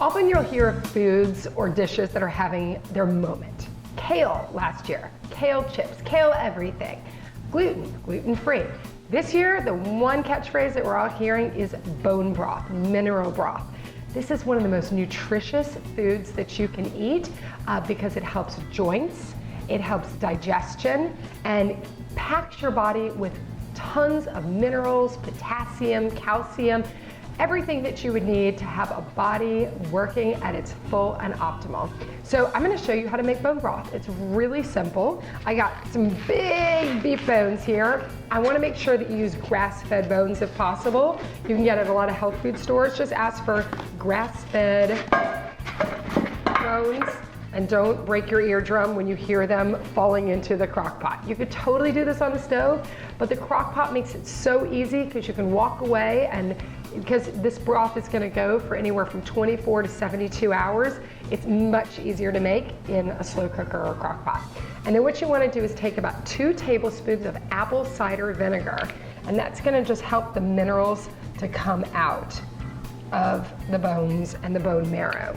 Often you'll hear of foods or dishes that are having their moment. Kale last year, kale chips, kale everything. Gluten-free. This year, the one catchphrase that we're all hearing is bone broth, mineral broth. This is one of the most nutritious foods that you can eat because it helps joints, it helps digestion, and packs your body with tons of minerals, potassium, calcium, everything that you would need to have a body working at its full and optimal. So I'm going to show you how to make bone broth. It's really simple. I got some big beef bones here. I want to make sure that you use grass-fed bones if possible. You can get it at a lot of health food stores. Just ask for grass-fed bones. And don't break your eardrum when you hear them falling into the crock pot. You could totally do this on the stove, but the crock pot makes it so easy because you can walk away, and because this broth is gonna go for anywhere from 24 to 72 hours, it's much easier to make in a slow cooker or crock pot. And then what you wanna do is take about 2 tablespoons of apple cider vinegar, and that's gonna just help the minerals to come out of the bones and the bone marrow.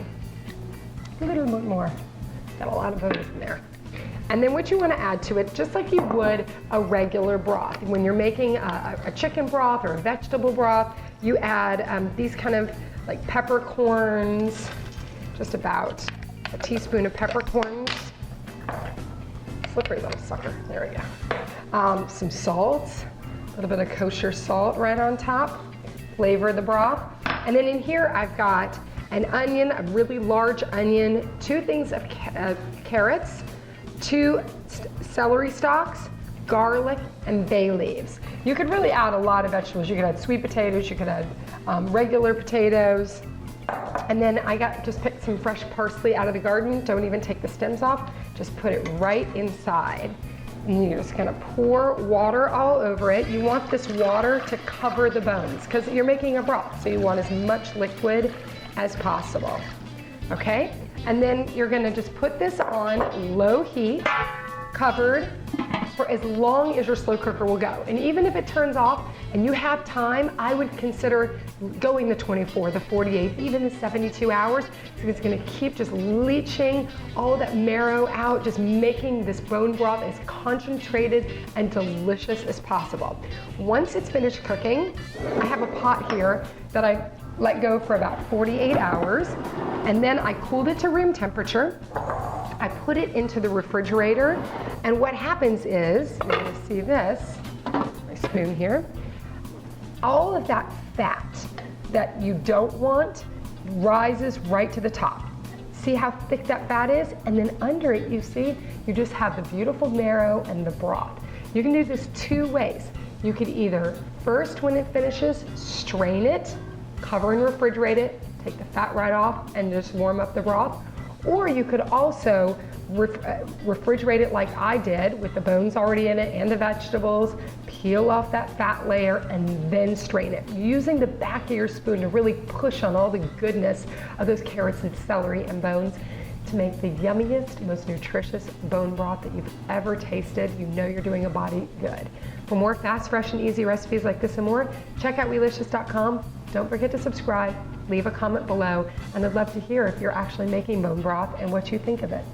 A little bit more. Got a lot of bones in there. And then what you want to add to it, just like you would a regular broth. When you're making a chicken broth or a vegetable broth, you add these kind of like peppercorns, just about a teaspoon of peppercorns. Slippery little sucker. There we go. Some salt, a little bit of kosher salt right on top. Flavor the broth. And then in here I've got an onion, a really large onion, 2 things of carrots, 2 celery stalks, garlic, and bay leaves. You could really add a lot of vegetables. You could add sweet potatoes, you could add regular potatoes. And then just picked some fresh parsley out of the garden. Don't even take the stems off. Just put it right inside. And you're just gonna pour water all over it. You want this water to cover the bones because you're making a broth, so you want as much liquid as possible, okay? And then you're gonna just put this on low heat, covered, for as long as your slow cooker will go. And even if it turns off and you have time, I would consider going the 24, the 48, even the 72 hours, because it's gonna keep just leaching all that marrow out, just making this bone broth as concentrated and delicious as possible. Once it's finished cooking, I have a pot here that I let go for about 48 hours, and then I cooled it to room temperature. I put it into the refrigerator, and what happens is, you're gonna see this, my spoon here, all of that fat that you don't want rises right to the top. See how thick that fat is? And then under it, you see, you just have the beautiful marrow and the broth. You can do this 2 ways. You could either, first when it finishes, strain it, cover and refrigerate it, take the fat right off, and just warm up the broth. Or you could also refrigerate it like I did with the bones already in it and the vegetables, peel off that fat layer, and then strain it, using the back of your spoon to really push on all the goodness of those carrots and celery and bones to make the yummiest, most nutritious bone broth that you've ever tasted. You know you're doing a body good. For more fast, fresh, and easy recipes like this and more, check out Weelicious.com. Don't forget to subscribe, leave a comment below, and I'd love to hear if you're actually making bone broth and what you think of it.